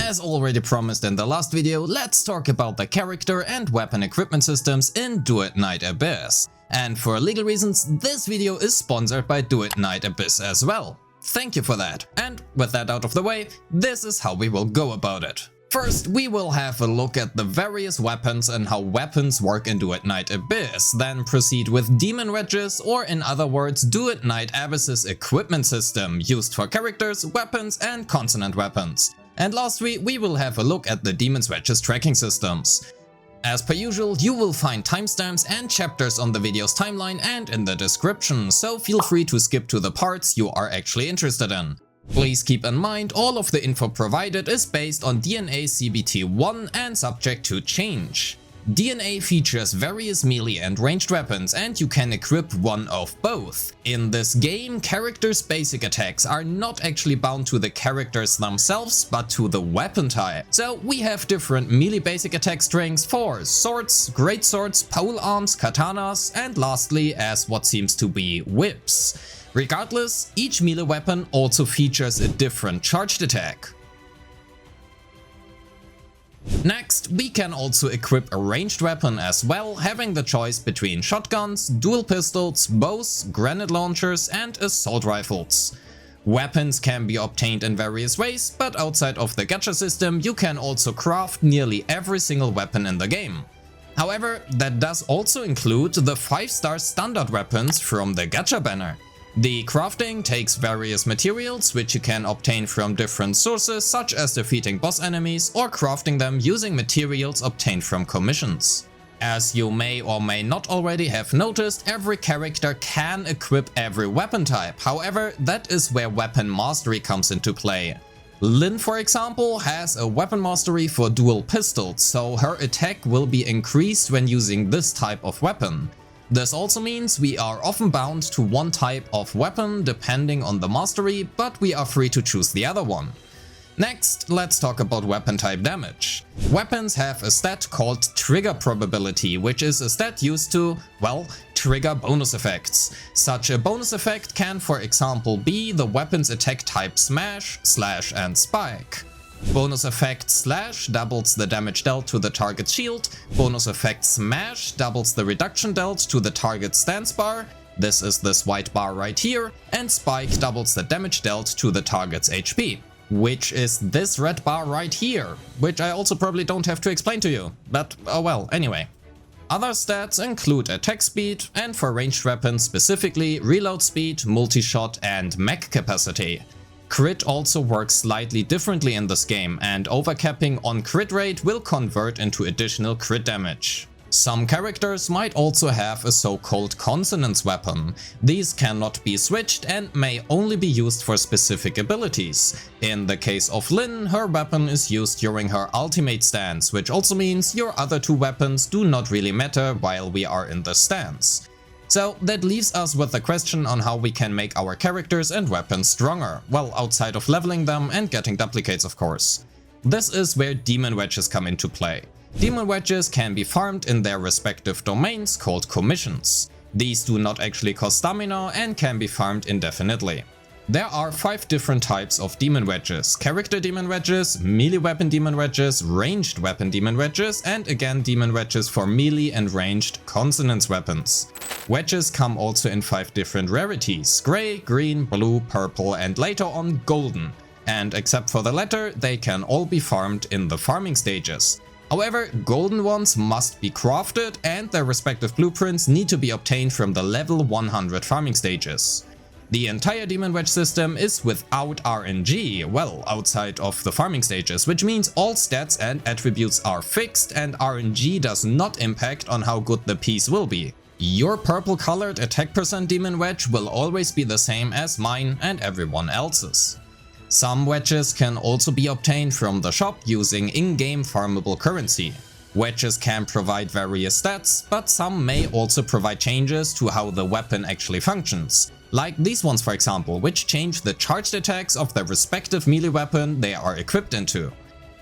As already promised in the last video, let's talk about the character and weapon equipment systems in Duet Night Abyss. And for legal reasons, this video is sponsored by Duet Night Abyss as well. Thank you for that. And with that out of the way, this is how we will go about it. First, we will have a look at the various weapons and how weapons work in Duet Night Abyss, then proceed with Demon Wedges, or in other words, Duet Night Abyss's equipment system, used for characters, weapons and consonant weapons. And lastly, we will have a look at the Demon's Wedges tracking systems. As per usual, you will find timestamps and chapters on the video's timeline and in the description, so feel free to skip to the parts you are actually interested in. Please keep in mind, all of the info provided is based on DNA CBT 1 and subject to change. DNA features various melee and ranged weapons, and you can equip one of both. In this game, characters' basic attacks are not actually bound to the characters themselves, but to the weapon type. So we have different melee basic attack strings for swords, greatswords, polearms, katanas, and lastly, as what seems to be whips. Regardless, each melee weapon also features a different charged attack. Next, we can also equip a ranged weapon as well, having the choice between shotguns, dual pistols, bows, grenade launchers and assault rifles. Weapons can be obtained in various ways, but outside of the gacha system you can also craft nearly every single weapon in the game. However, that does also include the 5-star standard weapons from the gacha banner. The crafting takes various materials which you can obtain from different sources, such as defeating boss enemies or crafting them using materials obtained from commissions. As you may or may not already have noticed, every character can equip every weapon type, however that is where weapon mastery comes into play. Lyn, for example, has a weapon mastery for dual pistols, so her attack will be increased when using this type of weapon. This also means we are often bound to one type of weapon depending on the mastery, but we are free to choose the other one. Next, let's talk about weapon type damage. Weapons have a stat called trigger probability, which is a stat used to, well, trigger bonus effects. Such a bonus effect can, for example, be the weapon's attack type smash, slash and spike. Bonus effect slash doubles the damage dealt to the target's shield, bonus effect smash doubles the reduction dealt to the target's stance bar, this is this white bar right here, and spike doubles the damage dealt to the target's HP, which is this red bar right here, which I also probably don't have to explain to you, but oh well, anyway. Other stats include attack speed, and for ranged weapons specifically, reload speed, multi-shot and mech capacity. Crit also works slightly differently in this game, and overcapping on crit rate will convert into additional crit damage. Some characters might also have a so-called Consonance Weapon. These cannot be switched and may only be used for specific abilities. In the case of Lyn, her weapon is used during her ultimate stance, which also means your other two weapons do not really matter while we are in the stance. So that leaves us with the question on how we can make our characters and weapons stronger, well, outside of leveling them and getting duplicates of course. This is where Demon Wedges come into play. Demon Wedges can be farmed in their respective domains called commissions. These do not actually cost stamina and can be farmed indefinitely. There are 5 different types of Demon Wedges: character Demon Wedges, melee weapon Demon Wedges, ranged weapon Demon Wedges, and again Demon Wedges for melee and ranged Consonance Weapons. Wedges come also in 5 different rarities: grey, green, blue, purple and later on golden. And except for the latter, they can all be farmed in the farming stages. However, golden ones must be crafted and their respective blueprints need to be obtained from the level 100 farming stages. The entire Demon Wedge system is without RNG, well, outside of the farming stages, which means all stats and attributes are fixed and RNG does not impact on how good the piece will be. Your purple colored attack percent Demon Wedge will always be the same as mine and everyone else's. Some wedges can also be obtained from the shop using in-game farmable currency. Wedges can provide various stats, but some may also provide changes to how the weapon actually functions. Like these ones for example, which change the charged attacks of the respective melee weapon they are equipped into.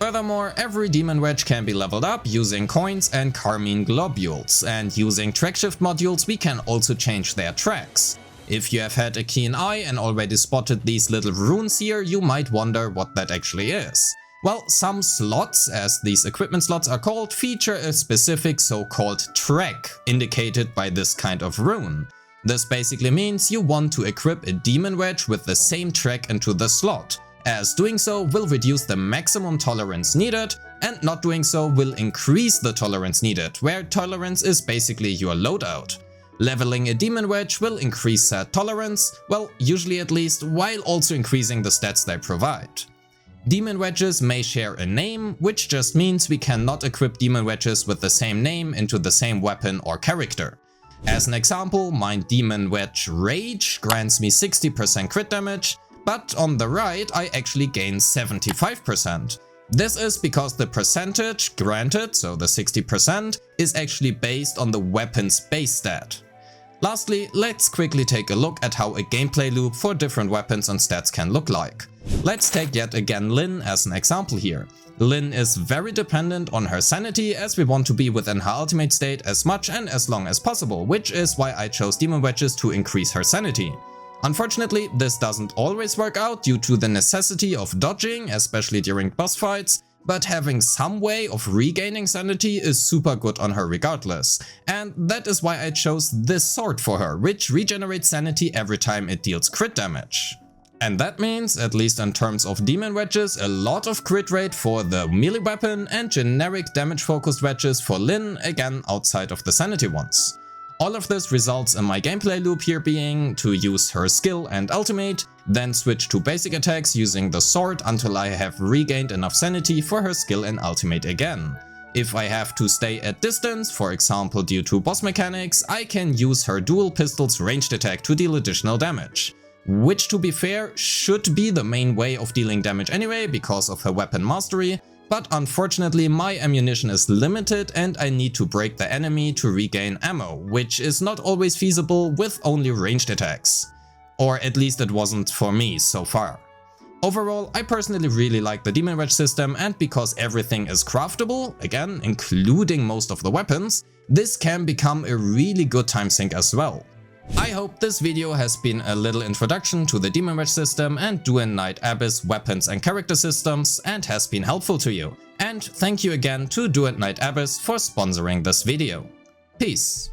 Furthermore, every Demon Wedge can be leveled up using coins and carmine globules, and using track shift modules we can also change their tracks. If you have had a keen eye and already spotted these little runes here, you might wonder what that actually is. Well, some slots, as these equipment slots are called, feature a specific so-called track, indicated by this kind of rune. This basically means you want to equip a demon wedge with the same track into the slot, as doing so will reduce the maximum tolerance needed, and not doing so will increase the tolerance needed, where tolerance is basically your loadout. Leveling a demon wedge will increase said tolerance, well, usually at least, while also increasing the stats they provide. Demon wedges may share a name, which just means we cannot equip demon wedges with the same name into the same weapon or character. As an example, my demon wedge Rage grants me 60% crit damage, but on the right I actually gain 75%. This is because the percentage granted, so the 60%, is actually based on the weapon's base stat. Lastly, let's quickly take a look at how a gameplay loop for different weapons and stats can look like. Let's take yet again Lyn as an example here. Lyn is very dependent on her sanity, as we want to be within her ultimate state as much and as long as possible, which is why I chose demon wedges to increase her sanity. Unfortunately, this doesn't always work out due to the necessity of dodging, especially during boss fights, but having some way of regaining sanity is super good on her regardless. And that is why I chose this sword for her, which regenerates sanity every time it deals crit damage. And that means, at least in terms of demon wedges, a lot of crit rate for the melee weapon and generic damage focused wedges for Lyn, again outside of the sanity ones. All of this results in my gameplay loop here being to use her skill and ultimate, then switch to basic attacks using the sword until I have regained enough sanity for her skill and ultimate again. If I have to stay at distance, for example due to boss mechanics, I can use her dual pistol's ranged attack to deal additional damage. Which, to be fair, should be the main way of dealing damage anyway because of her weapon mastery, but unfortunately my ammunition is limited and I need to break the enemy to regain ammo, which is not always feasible with only ranged attacks. Or at least it wasn't for me so far. Overall, I personally really like the demon wedge system, and because everything is craftable, again including most of the weapons, this can become a really good time sink as well. I hope this video has been a little introduction to the demon wedge system and Duet Knight Abyss weapons and character systems and has been helpful to you. And thank you again to Duet Knight Abyss for sponsoring this video. Peace.